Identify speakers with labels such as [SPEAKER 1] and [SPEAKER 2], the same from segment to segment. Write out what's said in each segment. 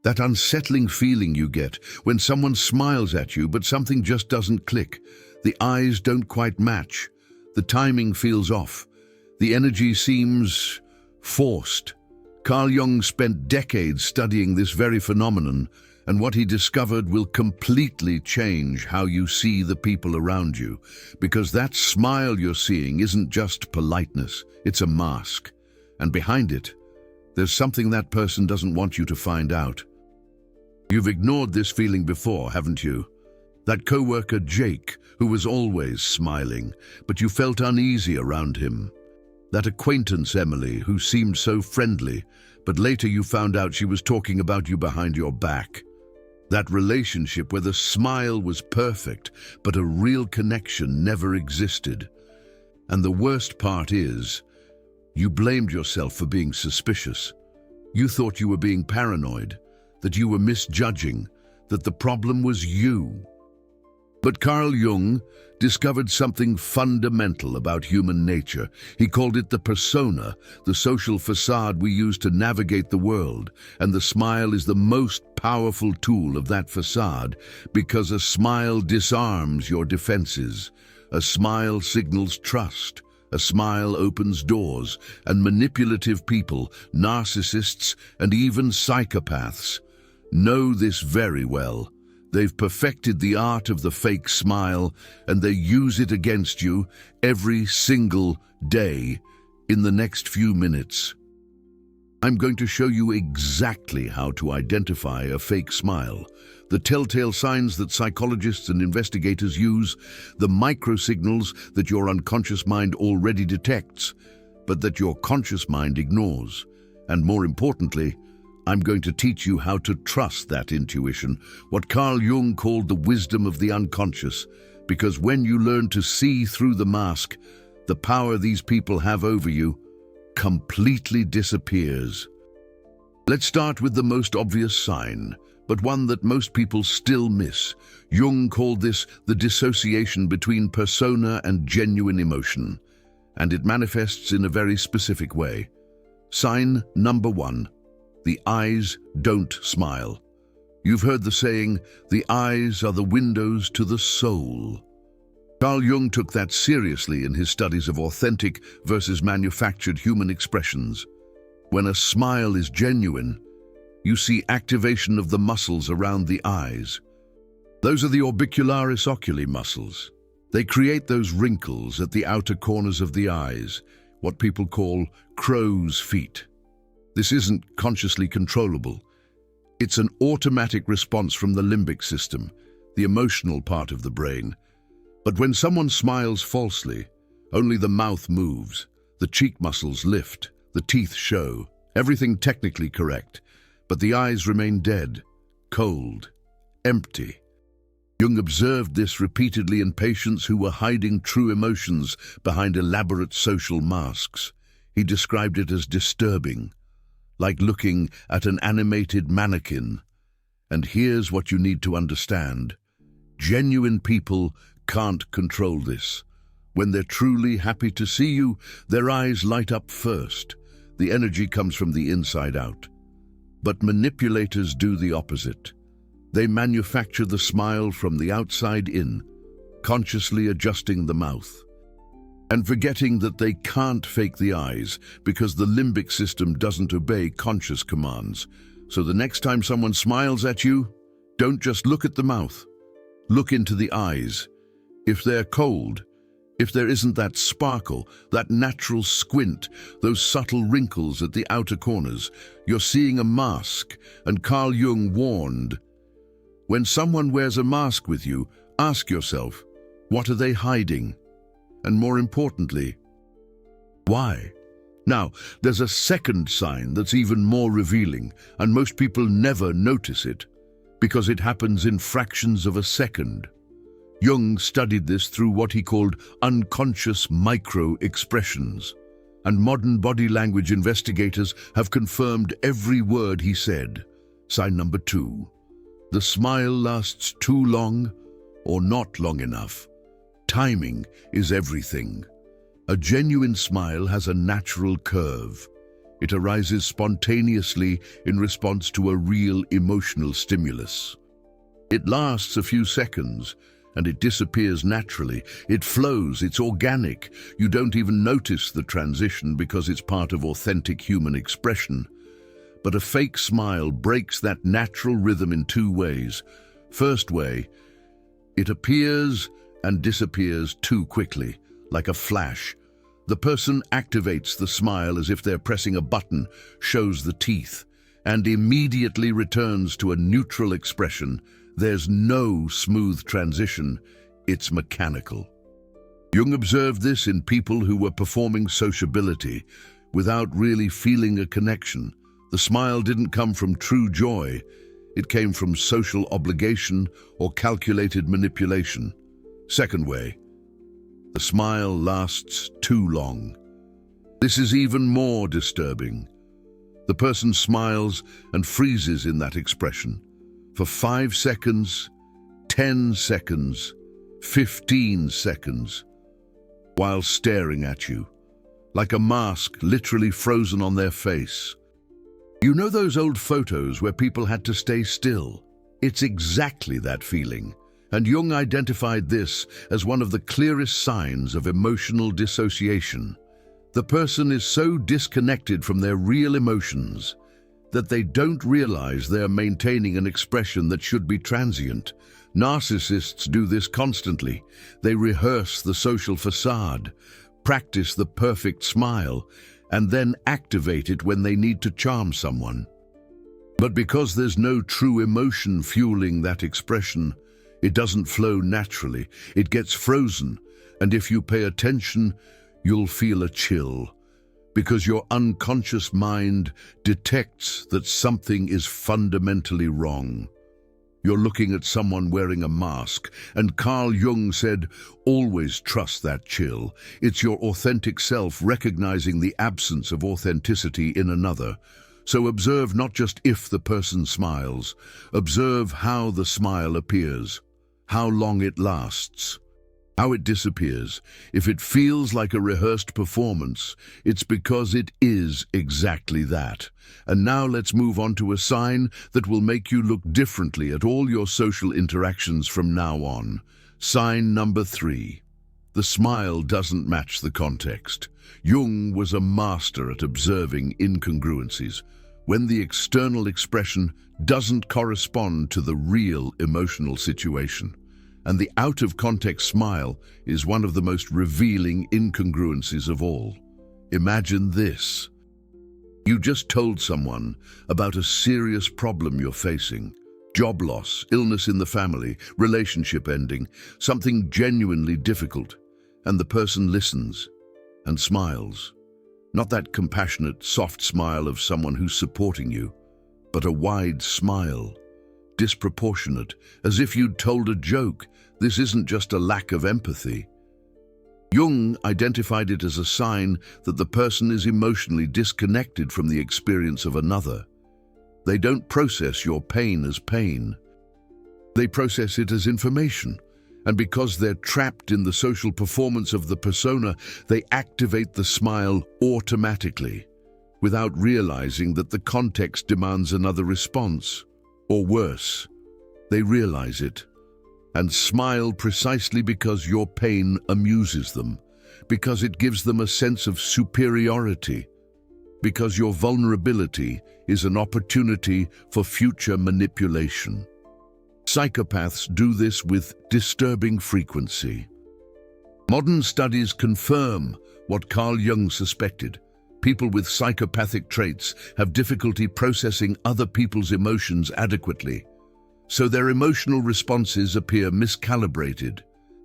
[SPEAKER 1] That unsettling feeling you get when someone smiles at you but something just doesn't click. The eyes don't quite match. The timing feels off. The energy seems forced. Carl Jung spent decades studying this very phenomenon, and what he discovered will completely change how you see the people around you, because that smile you're seeing isn't just politeness, it's a mask. And behind it, there's something that person doesn't want you to find out. You've ignored this feeling before, haven't you? That coworker Jake, who was always smiling, but you felt uneasy around him. That acquaintance Emily, who seemed so friendly, but later you found out she was talking about you behind your back. That relationship where the smile was perfect, but a real connection never existed. And the worst part is, you blamed yourself for being suspicious. You thought you were being paranoid, that you were misjudging, that the problem was you. But Carl Jung discovered something fundamental about human nature. He called it the persona, the social facade we use to navigate the world, and the smile is the most powerful tool of that facade, because a smile disarms your defenses. A smile signals trust. A smile opens doors, and manipulative people, narcissists, and even psychopaths know this very well. They've perfected the art of the fake smile, and they use it against you every single day. In the next few minutes, I'm going to show you exactly how to identify a fake smile, the telltale signs that psychologists and investigators use, the microsignals that your unconscious mind already detects, but that your conscious mind ignores. And more importantly, I'm going to teach you how to trust that intuition, what Carl Jung called the wisdom of the unconscious, because when you learn to see through the mask, the power these people have over you completely disappears. Let's start with the most obvious sign, but one that most people still miss. Jung called this the dissociation between persona and genuine emotion, and it manifests in a very specific way. Sign number 1. The eyes don't smile. You've heard the saying, the eyes are the windows to the soul. Carl Jung took that seriously in his studies of authentic versus manufactured human expressions. When a smile is genuine, you see activation of the muscles around the eyes. Those are the orbicularis oculi muscles. They create those wrinkles at the outer corners of the eyes, what people call crow's feet. This isn't consciously controllable. It's an automatic response from the limbic system, the emotional part of the brain. But when someone smiles falsely, only the mouth moves, the cheek muscles lift, the teeth show, everything technically correct, but the eyes remain dead, cold, empty. Jung observed this repeatedly in patients who were hiding true emotions behind elaborate social masks. He described it as disturbing, like looking at an animated mannequin. And here's what you need to understand. Genuine people can't control this. When they're truly happy to see you, their eyes light up first. The energy comes from the inside out. But manipulators do the opposite. They manufacture the smile from the outside in, consciously adjusting the mouth, and forgetting that they can't fake the eyes because the limbic system doesn't obey conscious commands. So the next time someone smiles at you, don't just look at the mouth. Look into the eyes. If they're cold, if there isn't that sparkle, that natural squint, those subtle wrinkles at the outer corners, you're seeing a mask. And Carl Jung warned, when someone wears a mask with you, ask yourself, what are they hiding? And more importantly, why? Now, there's a second sign that's even more revealing, and most people never notice it, because it happens in fractions of a second. Jung studied this through what he called unconscious micro-expressions, and modern body language investigators have confirmed every word he said. Sign number 2. The smile lasts too long or not long enough. Timing is everything. A genuine smile has a natural curve. It arises spontaneously in response to a real emotional stimulus. It lasts a few seconds, and it disappears naturally. It flows, it's organic. You don't even notice the transition because it's part of authentic human expression. But a fake smile breaks that natural rhythm in two ways. First way, it appears and disappears too quickly, like a flash. The person activates the smile as if they're pressing a button, shows the teeth, and immediately returns to a neutral expression. There's no smooth transition, it's mechanical. Jung observed this in people who were performing sociability without really feeling a connection. The smile didn't come from true joy, it came from social obligation or calculated manipulation. Second way, the smile lasts too long. This is even more disturbing. The person smiles and freezes in that expression for 5 seconds, 10 seconds, 15 seconds, while staring at you, like a mask literally frozen on their face. You know those old photos where people had to stay still? It's exactly that feeling, and Jung identified this as one of the clearest signs of emotional dissociation. The person is so disconnected from their real emotions that they don't realize they are maintaining an expression that should be transient. Narcissists do this constantly. They rehearse the social facade, practice the perfect smile, and then activate it when they need to charm someone. But because there's no true emotion fueling that expression, it doesn't flow naturally. It gets frozen, and if you pay attention, you'll feel a chill, because your unconscious mind detects that something is fundamentally wrong. You're looking at someone wearing a mask, and Carl Jung said, always trust that chill. It's your authentic self recognizing the absence of authenticity in another. So observe not just if the person smiles, observe how the smile appears, how long it lasts, how it disappears. If it feels like a rehearsed performance, it's because it is exactly that. And now let's move on to a sign that will make you look differently at all your social interactions from now on. Sign number 3. The smile doesn't match the context. Jung was a master at observing incongruencies. When the external expression doesn't correspond to the real emotional situation. And the out-of-context smile is one of the most revealing incongruencies of all. Imagine this. You just told someone about a serious problem you're facing. Job loss, illness in the family, relationship ending, something genuinely difficult. And the person listens and smiles. Not that compassionate, soft smile of someone who's supporting you, but a wide smile. Disproportionate, as if you'd told a joke. This isn't just a lack of empathy. Jung identified it as a sign that the person is emotionally disconnected from the experience of another. They don't process your pain as pain. They process it as information. And because they're trapped in the social performance of the persona, they activate the smile automatically, without realizing that the context demands another response. Or worse, they realize it and smile precisely because your pain amuses them, because it gives them a sense of superiority, because your vulnerability is an opportunity for future manipulation. Psychopaths do this with disturbing frequency. Modern studies confirm what Carl Jung suspected. People with psychopathic traits have difficulty processing other people's emotions adequately, so their emotional responses appear miscalibrated.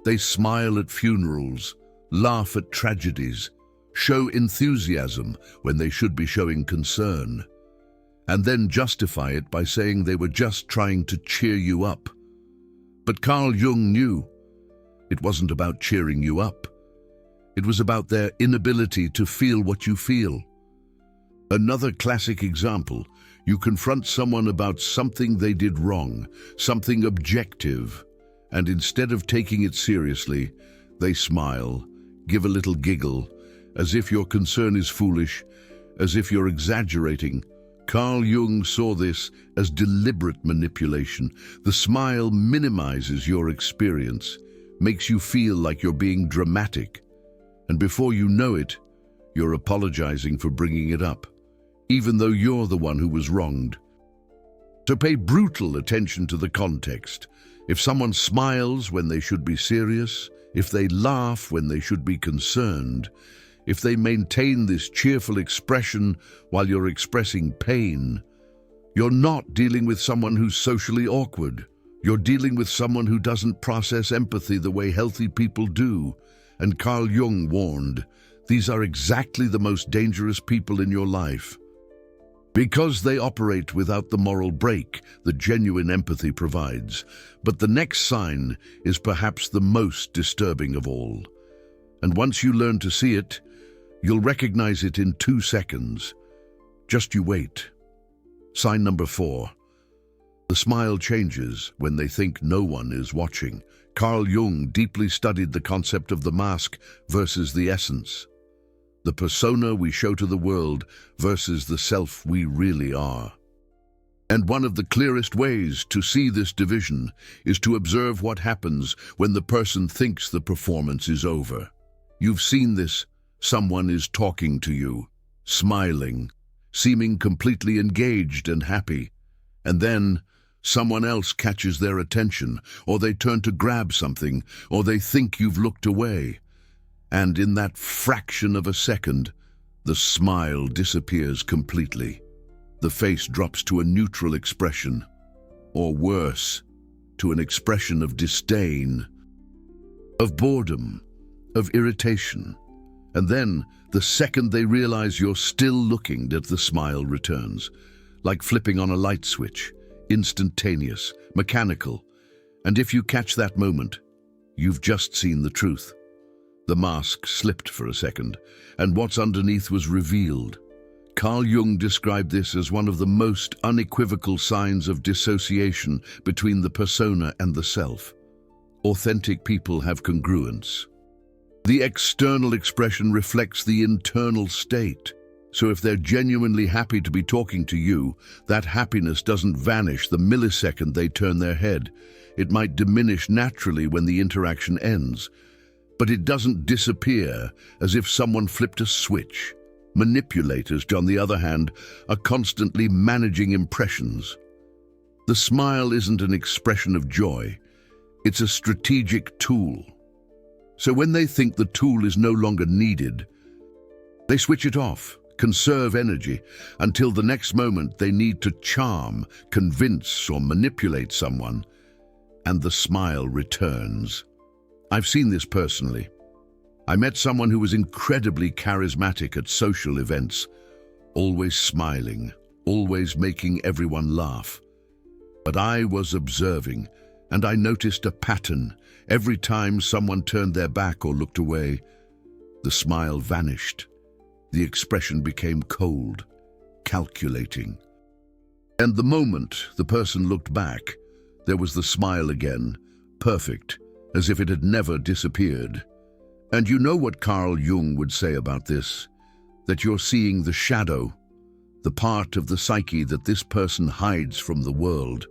[SPEAKER 1] They smile at funerals, laugh at tragedies, show enthusiasm when they should be showing concern, and then justify it by saying they were just trying to cheer you up. But Carl Jung knew it wasn't about cheering you up. It was about their inability to feel what you feel. Another classic example, you confront someone about something they did wrong, something objective, and instead of taking it seriously, they smile, give a little giggle, as if your concern is foolish, as if you're exaggerating. Carl Jung saw this as deliberate manipulation. The smile minimizes your experience, makes you feel like you're being dramatic, and before you know it, you're apologizing for bringing it up, even though you're the one who was wronged. So pay brutal attention to the context. If someone smiles when they should be serious, if they laugh when they should be concerned, if they maintain this cheerful expression while you're expressing pain, you're not dealing with someone who's socially awkward. You're dealing with someone who doesn't process empathy the way healthy people do. And Carl Jung warned, these are exactly the most dangerous people in your life, because they operate without the moral break that genuine empathy provides. But the next sign is perhaps the most disturbing of all. And once you learn to see it, you'll recognize it in 2 seconds. Just you wait. Sign number 4. The smile changes when they think no one is watching. Carl Jung deeply studied the concept of the mask versus the essence, the persona we show to the world versus the self we really are. And one of the clearest ways to see this division is to observe what happens when the person thinks the performance is over. You've seen this. Someone is talking to you, smiling, seeming completely engaged and happy, and then someone else catches their attention, or they turn to grab something, or they think you've looked away. And in that fraction of a second, the smile disappears completely. The face drops to a neutral expression, or worse, to an expression of disdain, of boredom, of irritation. And then, the second they realize you're still looking, that the smile returns, like flipping on a light switch, instantaneous, mechanical. And if you catch that moment, you've just seen the truth. The mask slipped for a second, and what's underneath was revealed. Carl Jung described this as one of the most unequivocal signs of dissociation between the persona and the self. Authentic people have congruence. The external expression reflects the internal state. So if they're genuinely happy to be talking to you, that happiness doesn't vanish the millisecond they turn their head. It might diminish naturally when the interaction ends, but it doesn't disappear as if someone flipped a switch. Manipulators, on the other hand, are constantly managing impressions. The smile isn't an expression of joy. It's a strategic tool. So when they think the tool is no longer needed, they switch it off, conserve energy, until the next moment they need to charm, convince, or manipulate someone, and the smile returns. I've seen this personally. I met someone who was incredibly charismatic at social events, always smiling, always making everyone laugh. But I was observing, and I noticed a pattern. Every time someone turned their back or looked away, the smile vanished. The expression became cold, calculating. And the moment the person looked back, there was the smile again, perfect, as if it had never disappeared. And you know what Carl Jung would say about this? That you're seeing the shadow, the part of the psyche that this person hides from the world.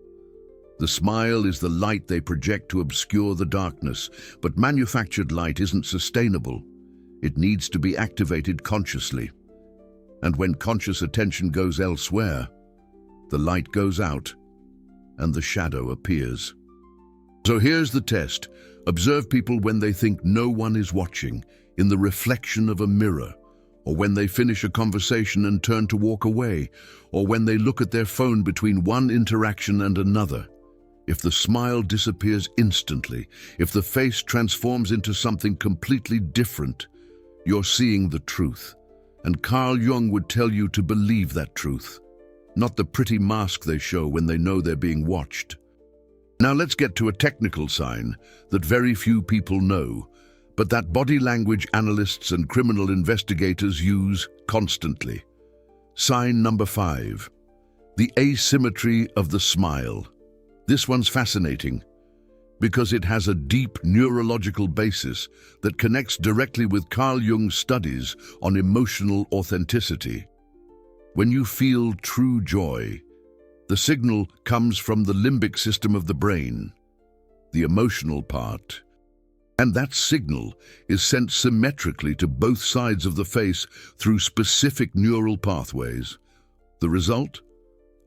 [SPEAKER 1] The smile is the light they project to obscure the darkness, but manufactured light isn't sustainable. It needs to be activated consciously. And when conscious attention goes elsewhere, the light goes out and the shadow appears. So here's the test. Observe people when they think no one is watching, in the reflection of a mirror, or when they finish a conversation and turn to walk away, or when they look at their phone between one interaction and another. If the smile disappears instantly, if the face transforms into something completely different, you're seeing the truth. And Carl Jung would tell you to believe that truth, not the pretty mask they show when they know they're being watched. Now let's get to a technical sign that very few people know, but that body language analysts and criminal investigators use constantly. Sign number 5, the asymmetry of the smile. This one's fascinating because it has a deep neurological basis that connects directly with Carl Jung's studies on emotional authenticity. When you feel true joy, the signal comes from the limbic system of the brain, the emotional part. And that signal is sent symmetrically to both sides of the face through specific neural pathways. The result?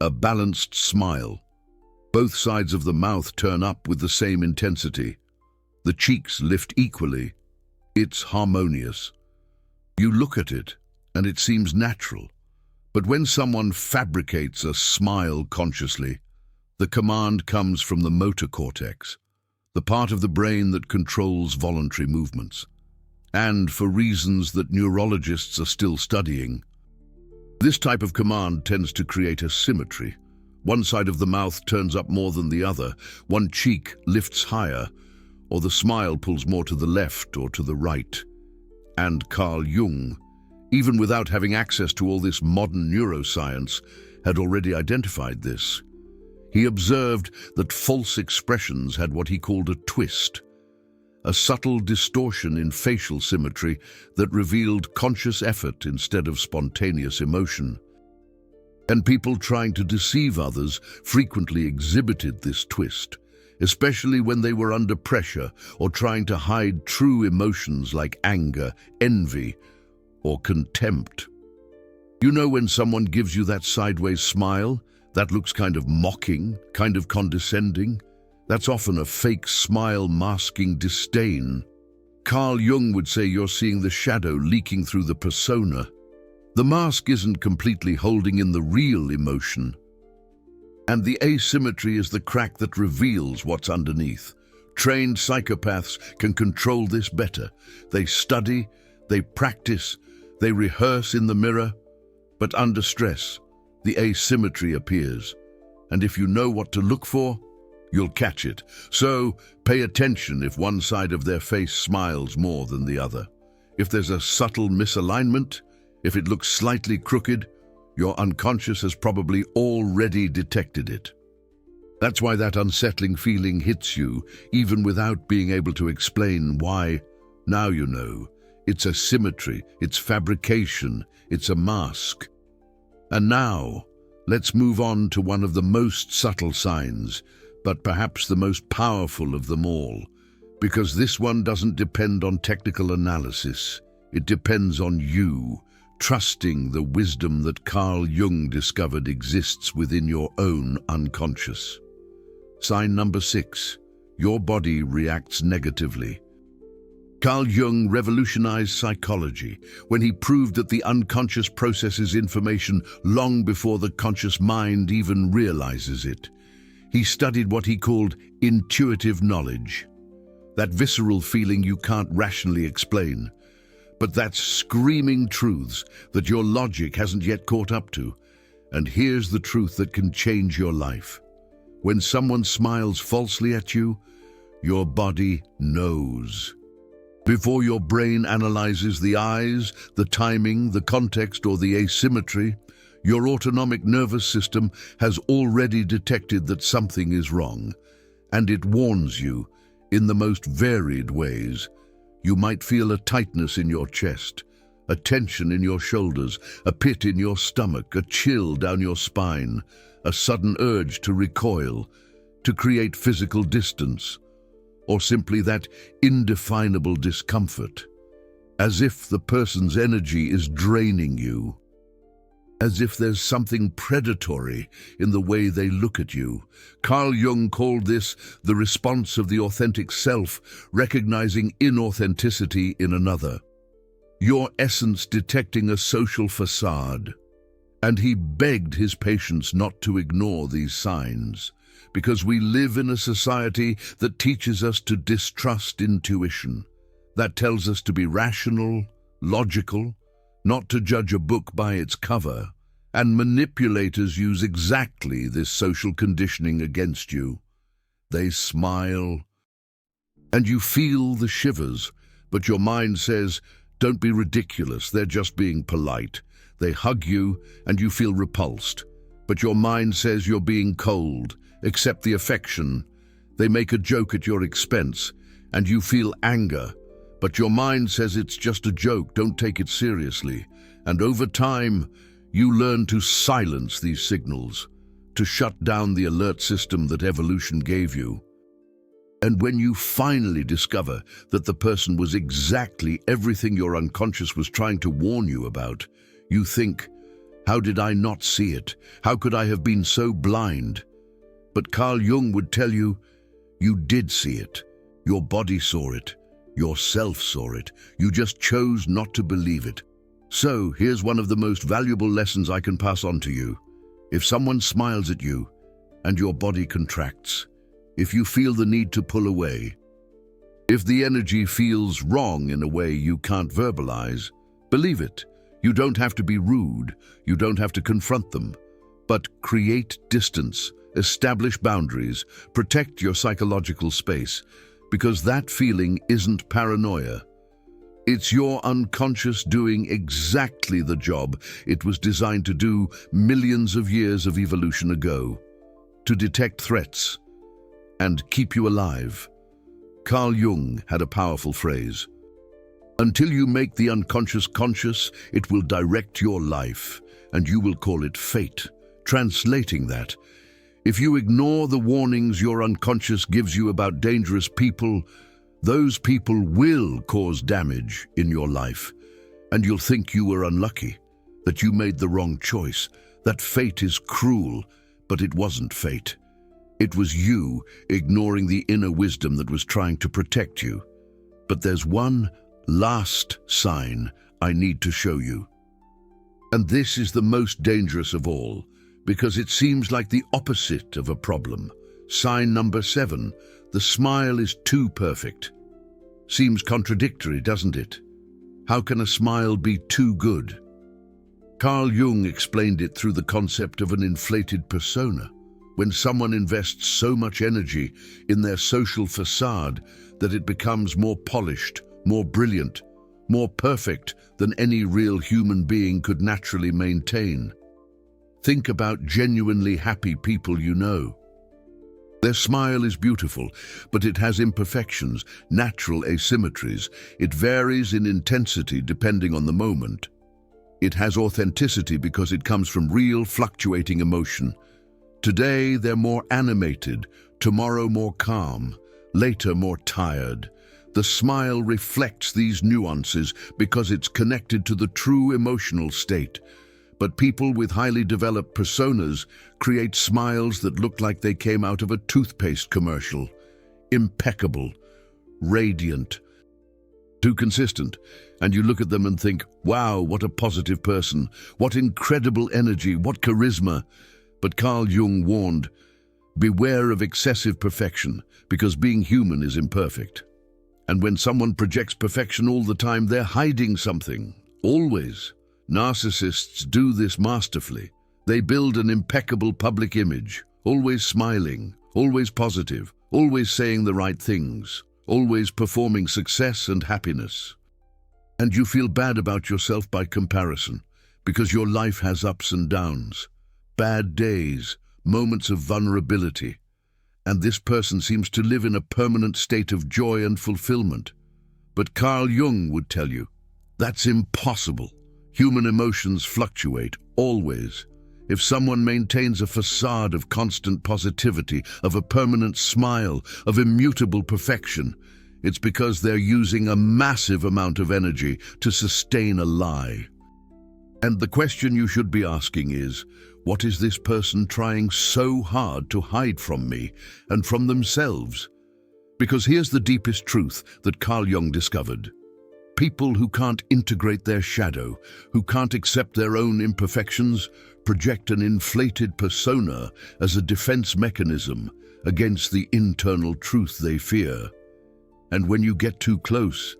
[SPEAKER 1] A balanced smile. Both sides of the mouth turn up with the same intensity. The cheeks lift equally. It's harmonious. You look at it, and it seems natural. But when someone fabricates a smile consciously, the command comes from the motor cortex, the part of the brain that controls voluntary movements. And for reasons that neurologists are still studying, this type of command tends to create asymmetry. One side of the mouth turns up more than the other, one cheek lifts higher, or the smile pulls more to the left or to the right. And Carl Jung, even without having access to all this modern neuroscience, had already identified this. He observed that false expressions had what he called a twist, a subtle distortion in facial symmetry that revealed conscious effort instead of spontaneous emotion. And people trying to deceive others frequently exhibited this twist, especially when they were under pressure or trying to hide true emotions like anger, envy, or contempt. You know when someone gives you that sideways smile, that looks kind of mocking, kind of condescending? That's often a fake smile masking disdain. Carl Jung would say you're seeing the shadow leaking through the persona. The mask isn't completely holding in the real emotion. And the asymmetry is the crack that reveals what's underneath. Trained psychopaths can control this better. They study, they practice, they rehearse in the mirror, but under stress, the asymmetry appears. And if you know what to look for, you'll catch it. So pay attention if one side of their face smiles more than the other. If there's a subtle misalignment, if it looks slightly crooked, your unconscious has probably already detected it. That's why that unsettling feeling hits you, even without being able to explain why. Now you know. It's a symmetry, it's fabrication, it's a mask. And now, let's move on to one of the most subtle signs, but perhaps the most powerful of them all, because this one doesn't depend on technical analysis. It depends on you, trusting the wisdom that Carl Jung discovered exists within your own unconscious. Sign number 6, your body reacts negatively. Carl Jung revolutionized psychology when he proved that the unconscious processes information long before the conscious mind even realizes it. He studied what he called intuitive knowledge, that visceral feeling you can't rationally explain, but that's screaming truths that your logic hasn't yet caught up to. And here's the truth that can change your life. When someone smiles falsely at you, your body knows. Before your brain analyzes the eyes, the timing, the context, or the asymmetry, your autonomic nervous system has already detected that something is wrong, and it warns you in the most varied ways. You might feel a tightness in your chest, a tension in your shoulders, a pit in your stomach, a chill down your spine, a sudden urge to recoil, to create physical distance, or simply that indefinable discomfort, as if the person's energy is draining you, as if there's something predatory in the way they look at you. Carl Jung called this the response of the authentic self, recognizing inauthenticity in another, your essence detecting a social facade. And he begged his patients not to ignore these signs, because we live in a society that teaches us to distrust intuition, that tells us to be rational, logical, not to judge a book by its cover. And manipulators use exactly this social conditioning against you. They smile, and you feel the shivers, but your mind says, don't be ridiculous, they're just being polite. They hug you, and you feel repulsed, but your mind says you're being cold. Accept the affection. They make a joke at your expense, and you feel anger, but your mind says it's just a joke, don't take it seriously. And over time, You learn to silence these signals, to shut down the alert system that evolution gave you. And when you finally discover that the person was exactly everything your unconscious was trying to warn you about, you think, how did I not see it? How could I have been so blind? But Carl Jung would tell you, you did see it. Your body saw it. Yourself saw it. You just chose not to believe it. So here's one of the most valuable lessons I can pass on to you. If someone smiles at you and your body contracts, if you feel the need to pull away, if the energy feels wrong in a way you can't verbalize, believe it. You don't have to be rude. You don't have to confront them. But create distance, establish boundaries, protect your psychological space, because that feeling isn't paranoia. It's your unconscious doing exactly the job it was designed to do millions of years of evolution ago, to detect threats and keep you alive. Carl Jung had a powerful phrase: until you make the unconscious conscious, it will direct your life, and you will call it fate. Translating that, if you ignore the warnings your unconscious gives you about dangerous people, those people will cause damage in your life, and you'll think you were unlucky, that you made the wrong choice, that fate is cruel, but it wasn't fate. It was you ignoring the inner wisdom that was trying to protect you. But there's one last sign I need to show you. And this is the most dangerous of all, because it seems like the opposite of a problem. Sign number 7, the smile is too perfect. Seems contradictory, doesn't it? How can a smile be too good? Carl Jung explained it through the concept of an inflated persona. When someone invests so much energy in their social facade that it becomes more polished, more brilliant, more perfect than any real human being could naturally maintain. Think about genuinely happy people you know. Their smile is beautiful, but it has imperfections, natural asymmetries. It varies in intensity depending on the moment. It has authenticity because it comes from real, fluctuating emotion. Today they're more animated, tomorrow more calm, later more tired. The smile reflects these nuances because it's connected to the true emotional state. But people with highly developed personas create smiles that look like they came out of a toothpaste commercial. Impeccable, radiant, too consistent. And you look at them and think, wow, what a positive person, what incredible energy, what charisma. But Carl Jung warned, beware of excessive perfection, because being human is imperfect. And when someone projects perfection all the time, they're hiding something, always. Narcissists do this masterfully. They build an impeccable public image, always smiling, always positive, always saying the right things, always performing success and happiness. And you feel bad about yourself by comparison, because your life has ups and downs, bad days, moments of vulnerability. And this person seems to live in a permanent state of joy and fulfillment. But Carl Jung would tell you, that's impossible. Human emotions fluctuate, always. If someone maintains a facade of constant positivity, of a permanent smile, of immutable perfection, it's because they're using a massive amount of energy to sustain a lie. And the question you should be asking is, what is this person trying so hard to hide from me and from themselves? Because here's the deepest truth that Carl Jung discovered. People who can't integrate their shadow, who can't accept their own imperfections, project an inflated persona as a defense mechanism against the internal truth they fear. And when you get too close,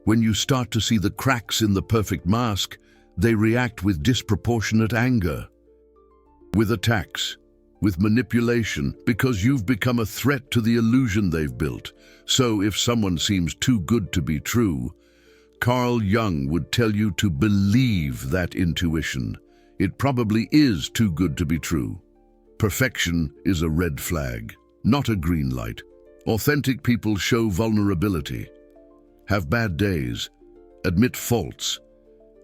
[SPEAKER 1] when you start to see the cracks in the perfect mask, they react with disproportionate anger, with attacks, with manipulation, because you've become a threat to the illusion they've built. So if someone seems too good to be true, Carl Jung would tell you to believe that intuition. It probably is too good to be true. Perfection is a red flag, not a green light. Authentic people show vulnerability, have bad days, admit faults,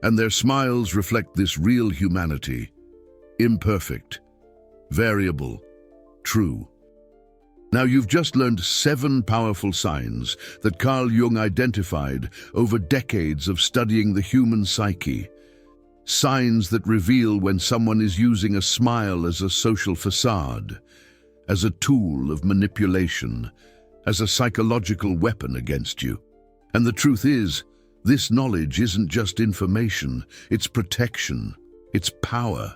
[SPEAKER 1] And their smiles reflect this real humanity. Imperfect, variable, true. Now you've just learned 7 powerful signs that Carl Jung identified over decades of studying the human psyche. Signs that reveal when someone is using a smile as a social facade, as a tool of manipulation, as a psychological weapon against you. And the truth is, this knowledge isn't just information, it's protection, it's power.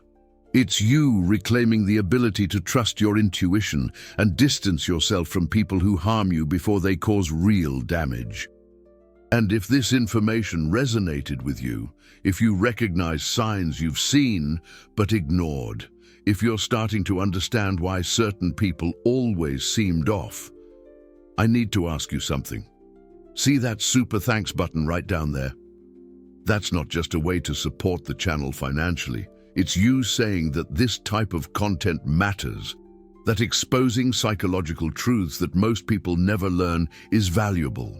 [SPEAKER 1] It's you reclaiming the ability to trust your intuition and distance yourself from people who harm you before they cause real damage. And if this information resonated with you, if you recognize signs you've seen but ignored, if you're starting to understand why certain people always seemed off, I need to ask you something. See that super thanks button right down there? That's not just a way to support the channel financially. It's you saying that this type of content matters, that exposing psychological truths that most people never learn is valuable.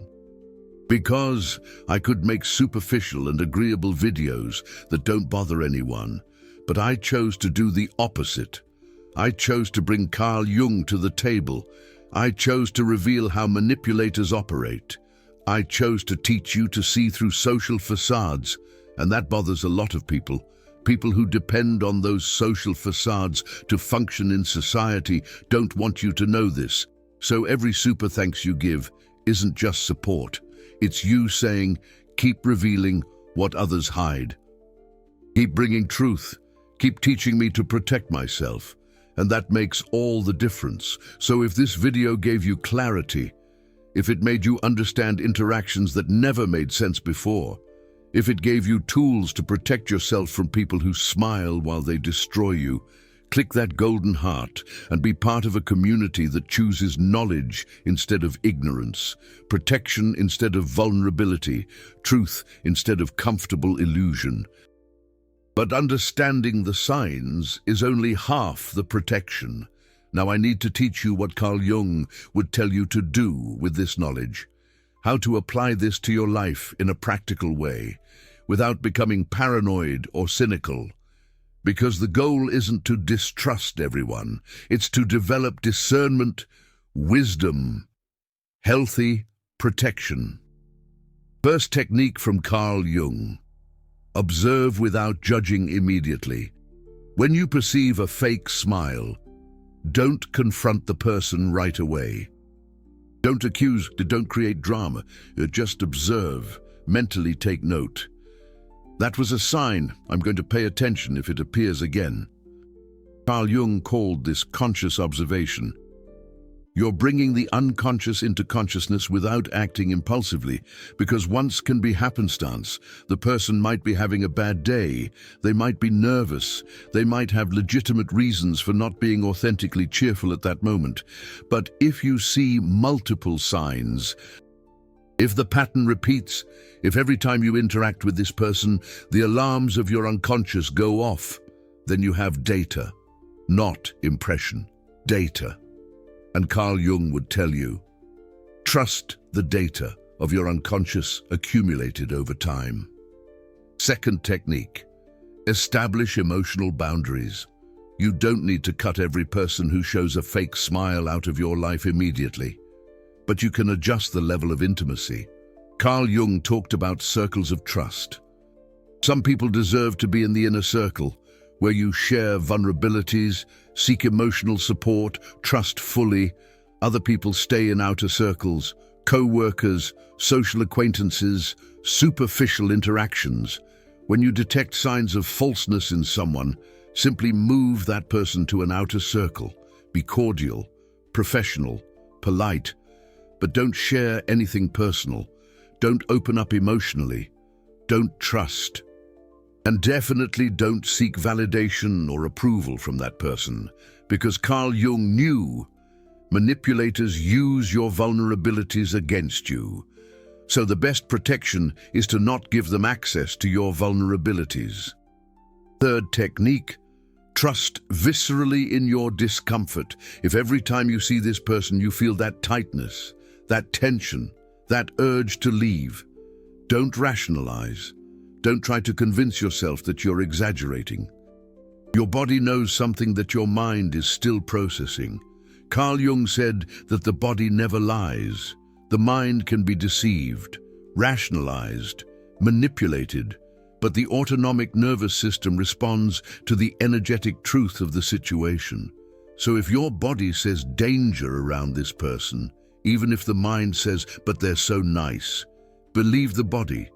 [SPEAKER 1] Because I could make superficial and agreeable videos that don't bother anyone, but I chose to do the opposite. I chose to bring Carl Jung to the table. I chose to reveal how manipulators operate. I chose to teach you to see through social facades, and that bothers a lot of people. People who depend on those social facades to function in society don't want you to know this. So every super thanks you give isn't just support. It's you saying, keep revealing what others hide. Keep bringing truth. Keep teaching me to protect myself. And that makes all the difference. So if this video gave you clarity, if it made you understand interactions that never made sense before, if it gave you tools to protect yourself from people who smile while they destroy you, click that golden heart and be part of a community that chooses knowledge instead of ignorance, protection instead of vulnerability, truth instead of comfortable illusion. But understanding the signs is only half the protection. Now I need to teach you what Carl Jung would tell you to do with this knowledge, how to apply this to your life in a practical way, without becoming paranoid or cynical. Because the goal isn't to distrust everyone, it's to develop discernment, wisdom, healthy protection. First technique from Carl Jung. Observe without judging immediately. When you perceive a fake smile, don't confront the person right away. Don't accuse, don't create drama. Just observe, mentally take note. That was a sign. I'm going to pay attention if it appears again. Carl Jung called this conscious observation. You're bringing the unconscious into consciousness without acting impulsively, because once can be happenstance. The person might be having a bad day, they might be nervous, they might have legitimate reasons for not being authentically cheerful at that moment. But if you see multiple signs, if the pattern repeats, if every time you interact with this person, the alarms of your unconscious go off, then you have data, not impression, data. And Carl Jung would tell you, trust the data of your unconscious accumulated over time. Second technique, establish emotional boundaries. You don't need to cut every person who shows a fake smile out of your life immediately, but you can adjust the level of intimacy. Carl Jung talked about circles of trust. Some people deserve to be in the inner circle, where you share vulnerabilities, seek emotional support, trust fully. Other people stay in outer circles, co-workers, social acquaintances, superficial interactions. When you detect signs of falseness in someone, simply move that person to an outer circle. Be cordial, professional, polite, but don't share anything personal. Don't open up emotionally. Don't trust. And definitely don't seek validation or approval from that person, because Carl Jung knew manipulators use your vulnerabilities against you. So the best protection is to not give them access to your vulnerabilities. Third technique, trust viscerally in your discomfort. If every time you see this person you feel that tightness, that tension, that urge to leave, don't rationalize. Don't try to convince yourself that you're exaggerating. Your body knows something that your mind is still processing. Carl Jung said that the body never lies. The mind can be deceived, rationalized, manipulated, but the autonomic nervous system responds to the energetic truth of the situation. So if your body says danger around this person, even if the mind says, but they're so nice, believe the body.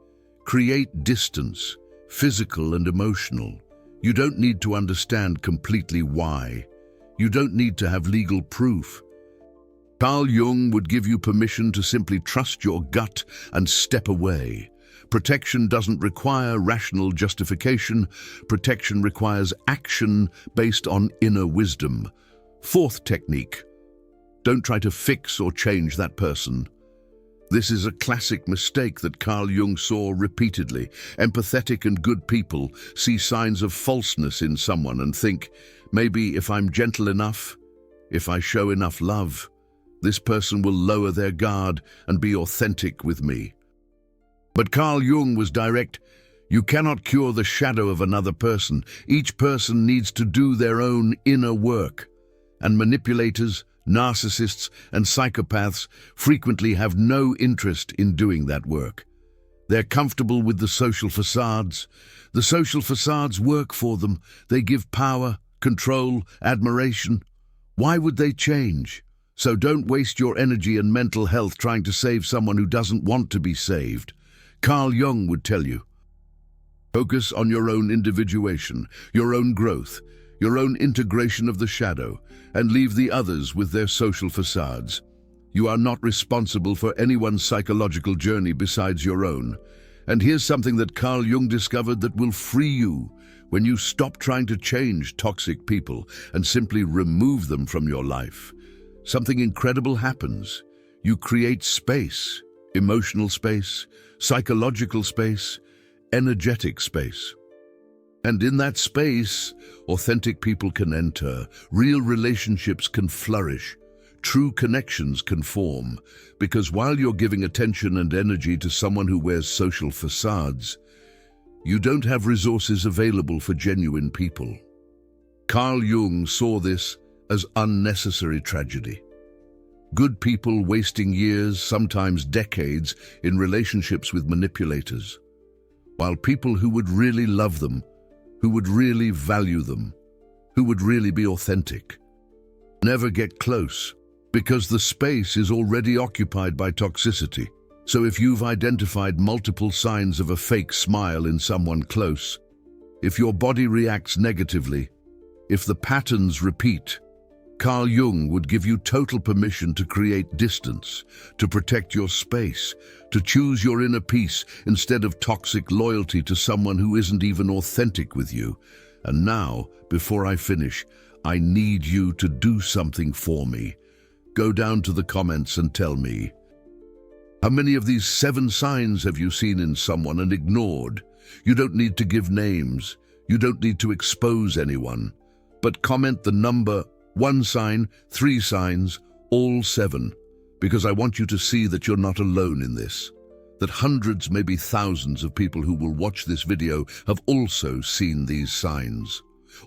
[SPEAKER 1] Create distance, physical and emotional. You don't need to understand completely why. You don't need to have legal proof. Carl Jung would give you permission to simply trust your gut and step away. Protection doesn't require rational justification. Protection requires action based on inner wisdom. Fourth technique: don't try to fix or change that person. This is a classic mistake that Carl Jung saw repeatedly. Empathetic and good people see signs of falseness in someone and think, maybe if I'm gentle enough, if I show enough love, this person will lower their guard and be authentic with me. But Carl Jung was direct. You cannot cure the shadow of another person. Each person needs to do their own inner work. And manipulators, narcissists, and psychopaths frequently have no interest in doing that work. They're comfortable with the social facades. The social facades work for them. They give power, control, admiration. Why would they change? So don't waste your energy and mental health trying to save someone who doesn't want to be saved. Carl Jung would tell you, focus on your own individuation, your own growth, your own integration of the shadow, and leave the others with their social facades. You are not responsible for anyone's psychological journey besides your own. And here's something that Carl Jung discovered that will free you when you stop trying to change toxic people and simply remove them from your life. Something incredible happens. You create space, emotional space, psychological space, energetic space. And in that space, authentic people can enter, real relationships can flourish, true connections can form, because while you're giving attention and energy to someone who wears social facades, you don't have resources available for genuine people. Carl Jung saw this as unnecessary tragedy. Good people wasting years, sometimes decades, in relationships with manipulators, while people who would really love them, who would really value them, who would really be authentic, never get close, because the space is already occupied by toxicity. So if you've identified multiple signs of a fake smile in someone close, if your body reacts negatively, if the patterns repeat, Carl Jung would give you total permission to create distance, to protect your space, to choose your inner peace instead of toxic loyalty to someone who isn't even authentic with you. And now, before I finish, I need you to do something for me. Go down to the comments and tell me, how many of these 7 signs have you seen in someone and ignored? You don't need to give names. You don't need to expose anyone. But comment the number 1 sign, 3 signs, all 7, because I want you to see that you're not alone in this, that hundreds, maybe thousands of people who will watch this video have also seen these signs,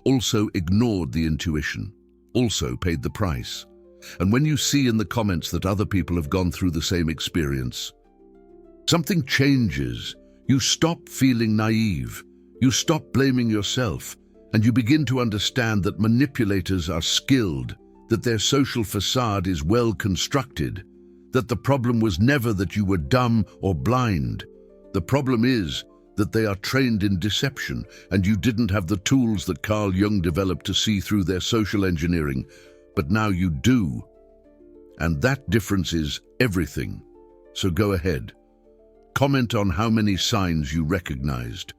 [SPEAKER 1] also ignored the intuition, also paid the price. And when you see in the comments that other people have gone through the same experience, something changes. You stop feeling naive. You stop blaming yourself. And you begin to understand that manipulators are skilled, that their social facade is well constructed, that the problem was never that you were dumb or blind. The problem is that they are trained in deception, and you didn't have the tools that Carl Jung developed to see through their social engineering, but now you do. And that difference is everything. So go ahead. Comment on how many signs you recognized.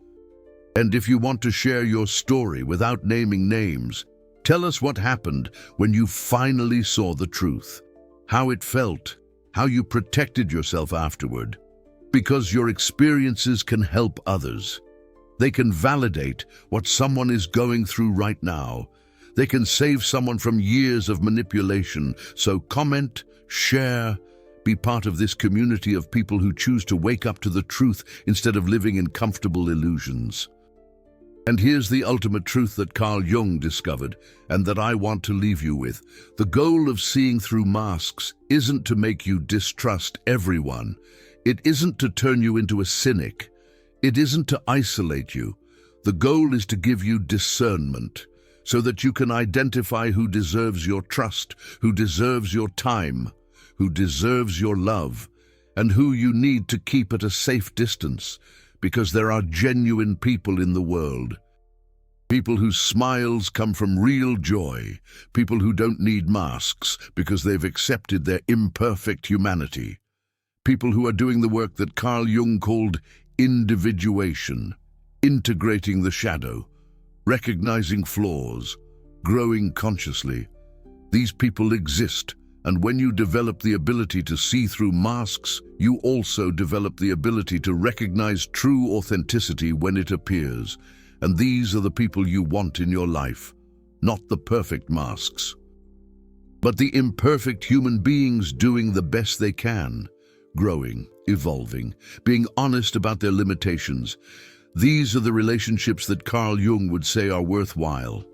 [SPEAKER 1] And if you want to share your story without naming names, tell us what happened when you finally saw the truth, how it felt, how you protected yourself afterward. Because your experiences can help others. They can validate what someone is going through right now. They can save someone from years of manipulation. So comment, share, Be part of this community of people who choose to wake up to the truth instead of living in comfortable illusions. And here's the ultimate truth that Carl Jung discovered, and that I want to leave you with. The goal of seeing through masks isn't to make you distrust everyone. It isn't to turn you into a cynic. It isn't to isolate you. The goal is to give you discernment, so that you can identify who deserves your trust, who deserves your time, who deserves your love, and who you need to keep at a safe distance, because there are genuine people in the world. People whose smiles come from real joy, people who don't need masks because they've accepted their imperfect humanity. People who are doing the work that Carl Jung called individuation, integrating the shadow, recognizing flaws, growing consciously. These people exist, and when you develop the ability to see through masks, you also develop the ability to recognize true authenticity when it appears. And these are the people you want in your life, not the perfect masks, but the imperfect human beings doing the best they can, growing, evolving, being honest about their limitations. These are the relationships that Carl Jung would say are worthwhile,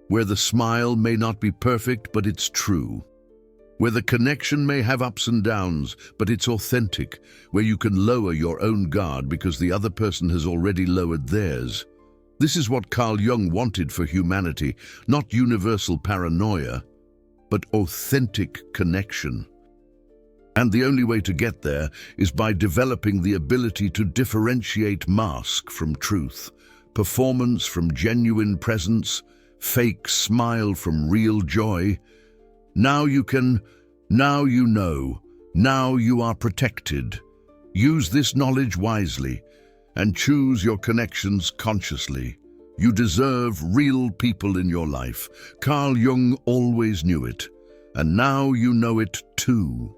[SPEAKER 1] where the smile may not be perfect, but it's true. Where the connection may have ups and downs, but it's authentic, where you can lower your own guard because the other person has already lowered theirs. This is what Carl Jung wanted for humanity, not universal paranoia, but authentic connection. And the only way to get there is by developing the ability to differentiate mask from truth, performance from genuine presence, fake smile from real joy. Now you can, now you know, now you are protected. Use this knowledge wisely and choose your connections consciously. You deserve real people in your life. Carl Jung always knew it, and now you know it too.